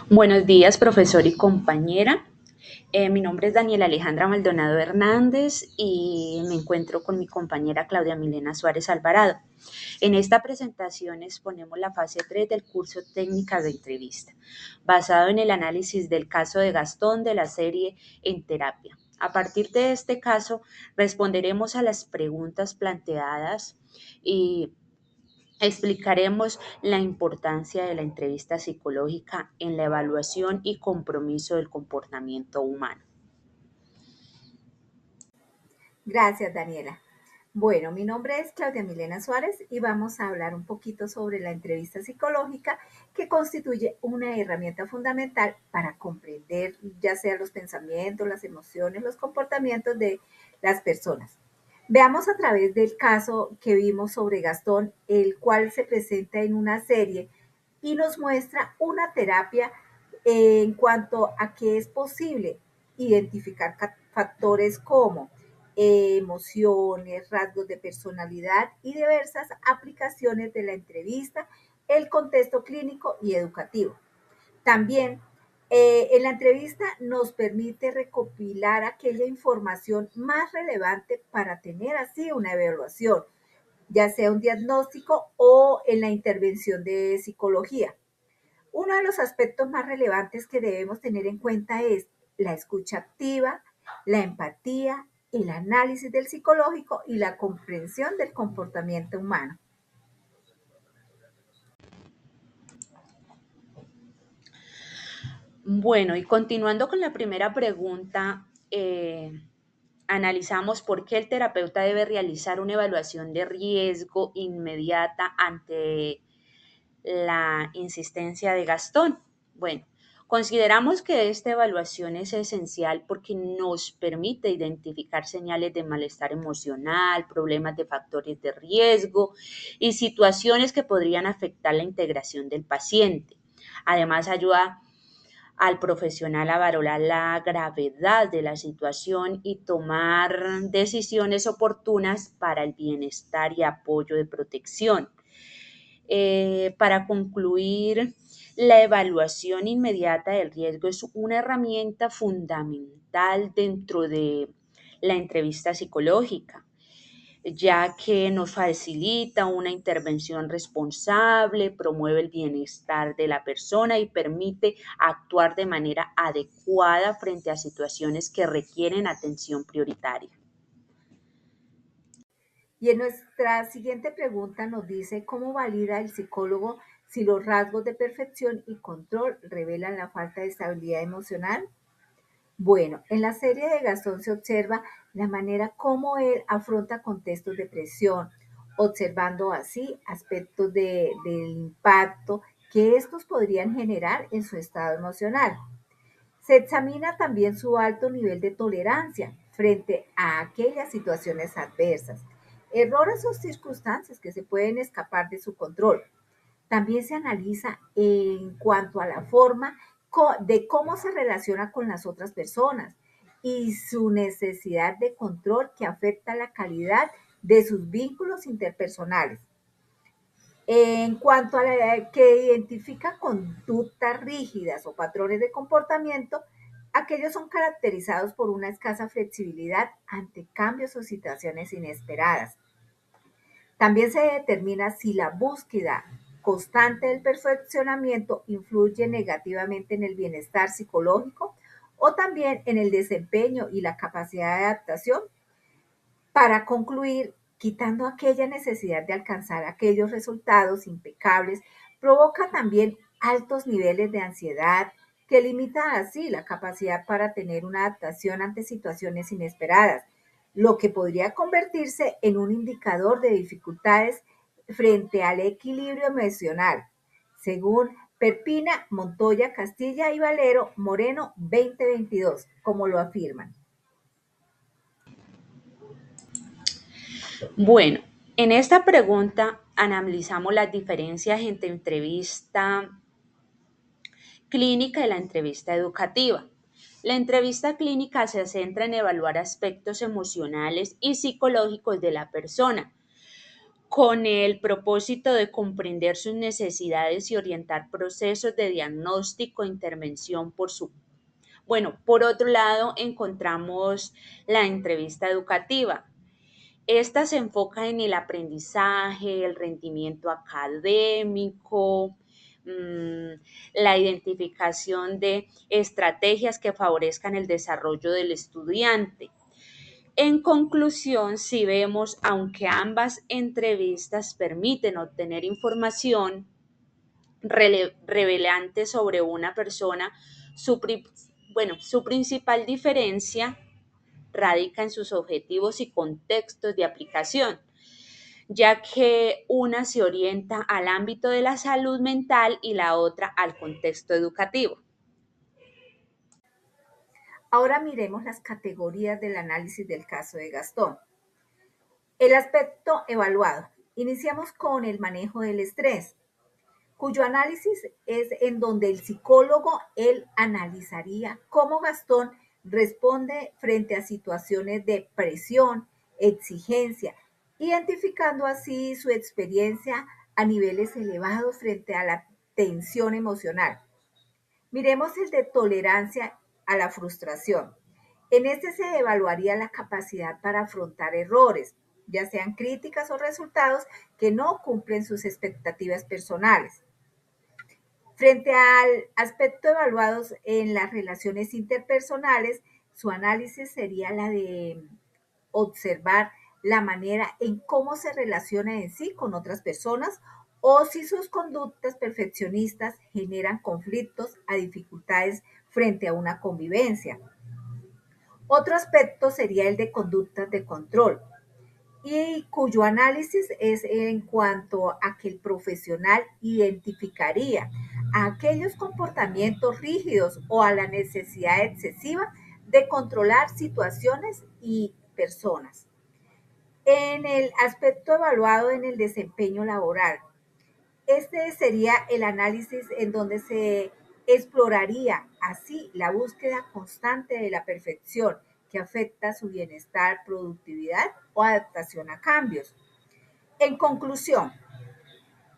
Buenos días, profesor y compañera. Mi nombre es Daniela Alejandra Maldonado Hernández y me encuentro con mi compañera Claudia Milena Suárez Alvarado. En esta presentación exponemos la fase 3 del curso Técnicas de Entrevista, basado en el análisis del caso de Gastón de la serie En Terapia. A partir de este caso, responderemos a las preguntas planteadas y explicaremos la importancia de la entrevista psicológica en la evaluación y compromiso del comportamiento humano. Gracias, Daniela. Bueno, mi nombre es Claudia Milena Suárez y vamos a hablar un poquito sobre la entrevista psicológica, que constituye una herramienta fundamental para comprender ya sea los pensamientos, las emociones, los comportamientos de las personas. Veamos a través del caso que vimos sobre Gastón, el cual se presenta en una serie y nos muestra una terapia en cuanto a que es posible identificar factores como emociones, rasgos de personalidad y diversas aplicaciones de la entrevista, el contexto clínico y educativo. También en la entrevista nos permite recopilar aquella información más relevante para tener así una evaluación, ya sea un diagnóstico o en la intervención de psicología. Uno de los aspectos más relevantes que debemos tener en cuenta es la escucha activa, la empatía, el análisis del psicológico y la comprensión del comportamiento humano. Bueno, y continuando con la primera pregunta, analizamos por qué el terapeuta debe realizar una evaluación de riesgo inmediata ante la insistencia de Gastón. Bueno, consideramos que esta evaluación es esencial porque nos permite identificar señales de malestar emocional, problemas de factores de riesgo y situaciones que podrían afectar la integración del paciente. Además, ayuda al profesional a valorar la gravedad de la situación y tomar decisiones oportunas para el bienestar y apoyo de protección. Para concluir, la evaluación inmediata del riesgo es una herramienta fundamental dentro de la entrevista psicológica, ya que nos facilita una intervención responsable, promueve el bienestar de la persona y permite actuar de manera adecuada frente a situaciones que requieren atención prioritaria. Y en nuestra siguiente pregunta nos dice cómo valida el psicólogo si los rasgos de perfección y control revelan la falta de estabilidad emocional. Bueno, en la serie de Gastón se observa la manera como él afronta contextos de presión, observando así aspectos del impacto que estos podrían generar en su estado emocional. Se examina también su alto nivel de tolerancia frente a aquellas situaciones adversas, errores o circunstancias que se pueden escapar de su control. También se analiza en cuanto a la forma de cómo se relaciona con las otras personas y su necesidad de control que afecta la calidad de sus vínculos interpersonales. En cuanto a la que identifica conductas rígidas o patrones de comportamiento, aquellos son caracterizados por una escasa flexibilidad ante cambios o situaciones inesperadas. También se determina si la búsqueda constante del perfeccionamiento influye negativamente en el bienestar psicológico o también en el desempeño y la capacidad de adaptación. Para concluir, quitando aquella necesidad de alcanzar aquellos resultados impecables, provoca también altos niveles de ansiedad que limitan así la capacidad para tener una adaptación ante situaciones inesperadas, lo que podría convertirse en un indicador de dificultades frente al equilibrio emocional, según Perpina, Montoya, Castilla y Valero Moreno 2022, como lo afirman. Bueno, en esta pregunta analizamos las diferencias entre entrevista clínica y la entrevista educativa. La entrevista clínica se centra en evaluar aspectos emocionales y psicológicos de la persona, con el propósito de comprender sus necesidades y orientar procesos de diagnóstico e intervención por su. Bueno, por otro lado, encontramos la entrevista educativa. Esta se enfoca en el aprendizaje, el rendimiento académico, la identificación de estrategias que favorezcan el desarrollo del estudiante. En conclusión, si vemos, aunque ambas entrevistas permiten obtener información revelante sobre una persona, su, su principal diferencia radica en sus objetivos y contextos de aplicación, ya que una se orienta al ámbito de la salud mental y la otra al contexto educativo. Ahora miremos las categorías del análisis del caso de Gastón. El aspecto evaluado. Iniciamos con el manejo del estrés, cuyo análisis es en donde el psicólogo, él analizaría cómo Gastón responde frente a situaciones de presión, exigencia, identificando así su experiencia a niveles elevados frente a la tensión emocional. Miremos el de tolerancia a la frustración. En este se evaluaría la capacidad para afrontar errores, ya sean críticas o resultados que no cumplen sus expectativas personales. Frente al aspecto evaluados en las relaciones interpersonales, su análisis sería la de observar la manera en cómo se relaciona en sí con otras personas o si sus conductas perfeccionistas generan conflictos a dificultades frente a una convivencia. Otro aspecto sería el de conductas de control, y cuyo análisis es en cuanto a que el profesional identificaría aquellos comportamientos rígidos o a la necesidad excesiva de controlar situaciones y personas. En el aspecto evaluado en el desempeño laboral, este sería el análisis en donde se exploraría así la búsqueda constante de la perfección que afecta su bienestar, productividad o adaptación a cambios. En conclusión,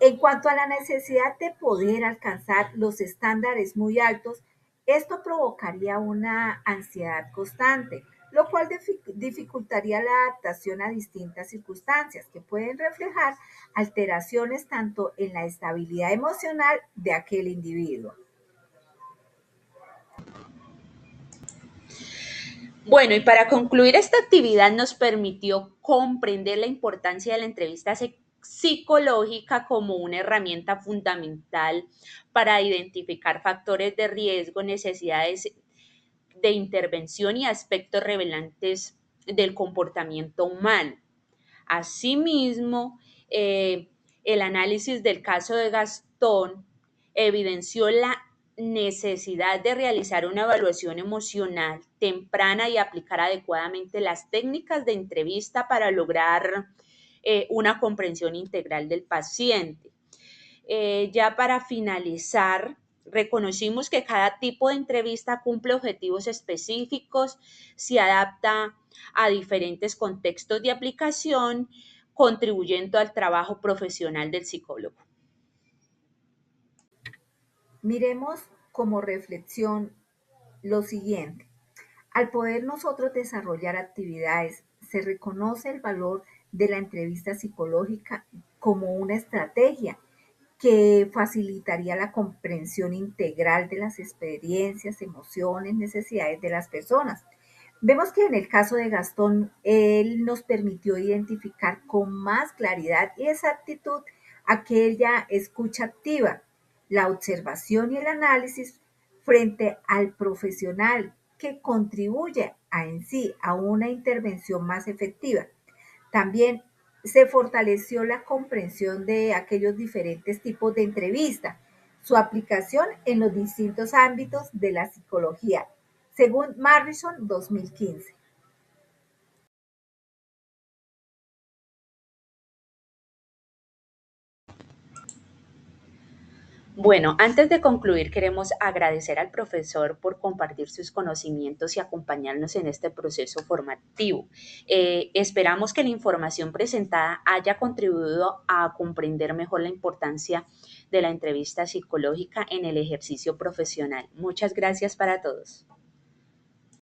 en cuanto a la necesidad de poder alcanzar los estándares muy altos, esto provocaría una ansiedad constante, lo cual dificultaría la adaptación a distintas circunstancias que pueden reflejar alteraciones tanto en la estabilidad emocional de aquel individuo. Bueno, y para concluir, esta actividad nos permitió comprender la importancia de la entrevista psicológica como una herramienta fundamental para identificar factores de riesgo, necesidades de intervención y aspectos revelantes del comportamiento humano. Asimismo, el análisis del caso de Gastón evidenció la necesidad de realizar una evaluación emocional temprana y aplicar adecuadamente las técnicas de entrevista para lograr una comprensión integral del paciente. Ya para finalizar, reconocimos que cada tipo de entrevista cumple objetivos específicos, se adapta a diferentes contextos de aplicación, contribuyendo al trabajo profesional del psicólogo. Miremos como reflexión lo siguiente. Al poder nosotros desarrollar actividades, se reconoce el valor de la entrevista psicológica como una estrategia que facilitaría la comprensión integral de las experiencias, emociones, necesidades de las personas. Vemos que en el caso de Gastón, él nos permitió identificar con más claridad y exactitud aquella escucha activa, la observación y el análisis frente al profesional que contribuye a en sí a una intervención más efectiva. También se fortaleció la comprensión de aquellos diferentes tipos de entrevista, su aplicación en los distintos ámbitos de la psicología, según Marrison 2015. Bueno, antes de concluir, queremos agradecer al profesor por compartir sus conocimientos y acompañarnos en este proceso formativo. Esperamos que la información presentada haya contribuido a comprender mejor la importancia de la entrevista psicológica en el ejercicio profesional. Muchas gracias para todos.